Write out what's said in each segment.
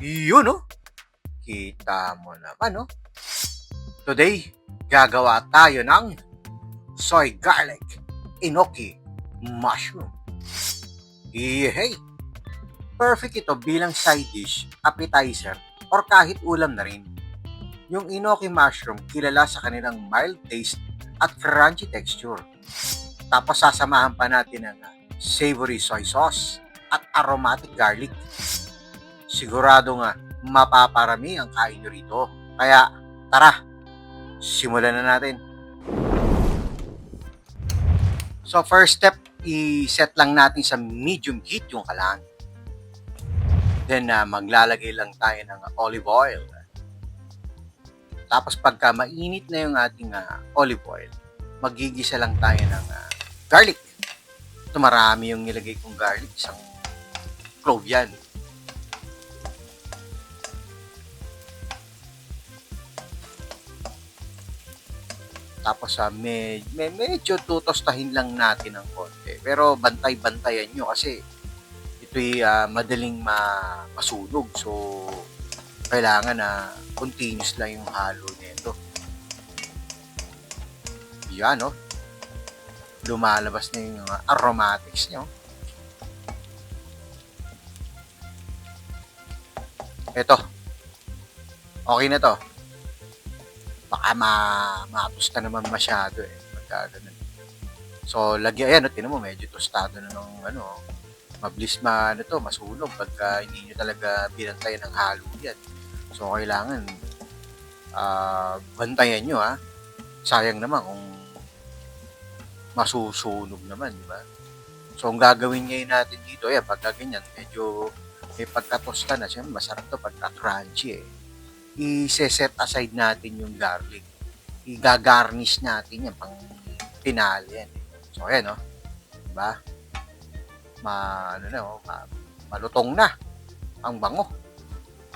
Yun, no? Kita mo naman, no? Today, gagawa tayo ng soy garlic enoki mushroom. Yehey! Perfect ito bilang side dish, appetizer, or kahit ulam na rin. Yung enoki mushroom kilala sa kanilang mild taste at crunchy texture. Tapos sasamahan pa natin ng savory soy sauce at aromatic garlic. Sigurado nga mapaparami ang kain nyo rito. Kaya tara, simulan na natin. So first step, i-set lang natin sa medium heat yung kalan. Then maglalagay lang tayo ng olive oil. Tapos pagka mainit na yung ating olive oil, magigisa lang tayo ng garlic. Ito marami yung nilagay kong garlic, isang clove yan. Tapos medyo tutostahin lang natin ng konti. Pero bantay-bantayan nyo kasi ito'y madaling masunog. So, kailangan na continuous lang yung halo nito. Yan, no? Lumalabas na yung aromatics nyo. Ito. Okay na to. Baka matusta naman masyado pagka ganun. So, lagyan, ayan, tinan mo, medyo tostado na ng mabilis masunog pagka hindi nyo talaga binantayan ng halo yan. So, kailangan bantayan nyo, ha. Sayang naman kung masusunog naman, di ba? So, ang gagawin ngayon natin dito, ayan, pagka ganyan, medyo may pagkatosta na. Siyempre, masarap to pagka crunchy, i-set aside natin yung garlic. I-garnish natin yan pang pinali yan. So, ayan, no? Diba? Malutong na ang bango.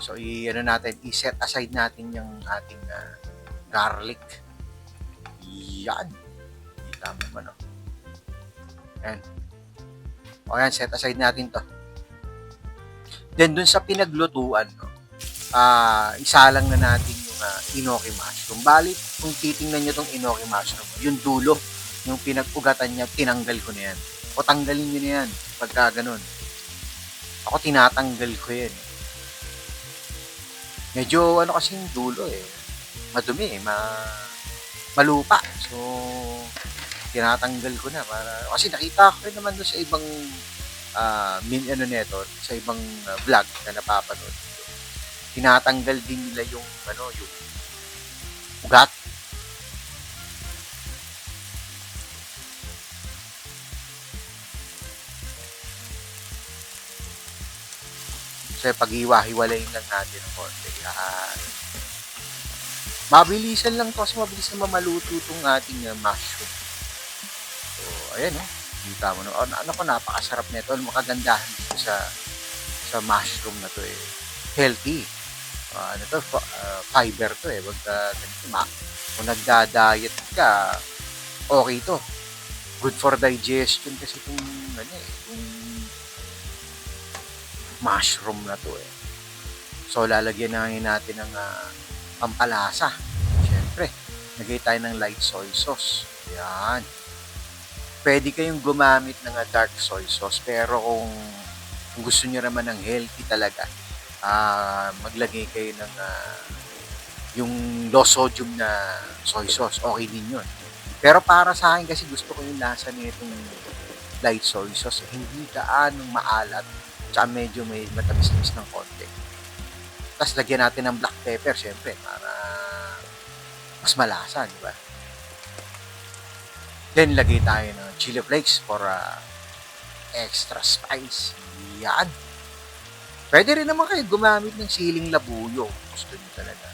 So, i-set aside natin yung ating garlic. Yan. Kita mo ba, no? Ayan. O, ayan, set aside natin to. Then, dun sa pinaglutuan, no? Isa lang na natin yung enoki mushroom. Balit, kung titingnan nyo tong enoki mushroom, yung dulo, yung pinag-ugatan niya, tinanggal ko na yan. O tanggalin nyo na yan, pagka ganun. Ako tinatanggal ko yan. Medyo kasi yung dulo madumi malupa. So, tinatanggal ko na. Kasi nakita ko rin naman doon sa ibang sa ibang vlog na napapanood. Tinatanggal din nila yung ugat. So, pag-iwa-hiwalayin lang natin ng konti. Mabilisan lang to kasi mabilis na mamaluto itong ating mushroom. So, ayan, kita mo. Napakasarap nito. Makagandahan dito sa mushroom na to healthy. Fiber to kung nagda-diet ka, okay to. Good for digestion kasi itong mushroom na to So, lalagyan natin ng pampalasa. Siyempre, lagay tayo ng light soy sauce. Yan. Pwede kayong gumamit ng dark soy sauce, pero kung gusto niyo naman ng healthy talaga, maglagay kayo ng yung low sodium na soy sauce. Okay din yun. Pero para sa akin kasi gusto ko yung lasa nitong light soy sauce. Hindi gaanong maalat. Tsaka medyo may matamis-tamis ng konti. Tapos lagyan natin ng black pepper, syempre, para mas malasa, di ba? Then lagay tayo ng chili flakes for extra spice. Yan. Pwede rin naman kayo gumamit ng siling labuyo. Gusto nyo talaga.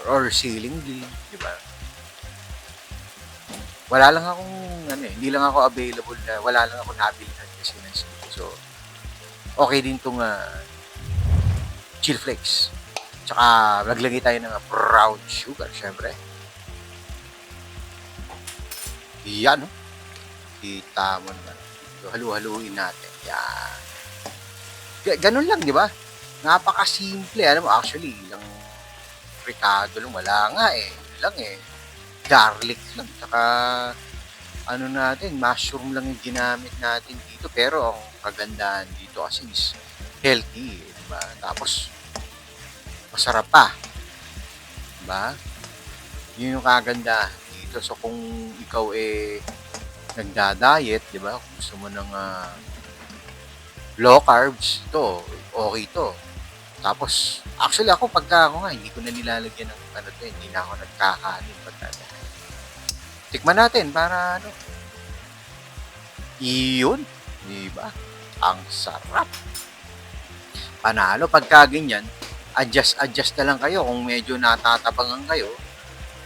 Or siling green, di ba? Wala lang akong, hindi lang ako available na, wala lang ako nabilihan kasi ng sili. So, okay din itong chili flakes. Tsaka, naglagay tayo ng brown sugar, syempre. Yan, no? Kita mo naman. So, halu-haluin natin. Yan. Ganun lang, di ba? Napakasimple. Alam mo, actually, ilang ricado lang. Wala nga eh. Yun lang eh. Garlic lang. Tsaka, ano natin, mushroom lang yung ginamit natin dito. Pero, ang kagandahan dito kasi is healthy. Diba? Tapos, masarap pa. Diba? Yun yung kagandahan dito. So, kung ikaw nagda-diet, di ba? Kung gusto mo ng low carbs, to okay to. Tapos, actually ako, pagka ako nga, hindi ko na nilalagyan ng hindi na ako nagkakanin. Tikman natin para iyon, di ba? Ang sarap. Panalo, pagka ganyan, adjust na lang kayo. Kung medyo natatabangan kayo,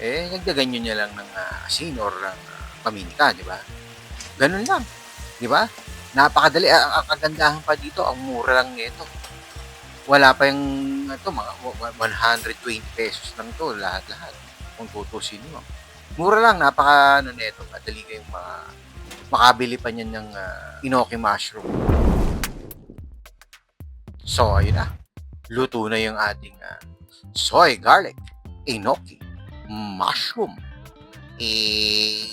nagdagan nyo nyo lang ng asin or paminta, di ba? Ganun lang, di ba? Napakadali. Ang kagandahan pa dito, ang mura lang nito. Wala pa yung mga 120 pesos lang to lahat-lahat. Kung tutusin mo. Mura lang, nito. Madali kayong makabili pa niyan ng inoki mushroom. So, ayun na. Luto na yung ating soy garlic enoki mushroom. Hey!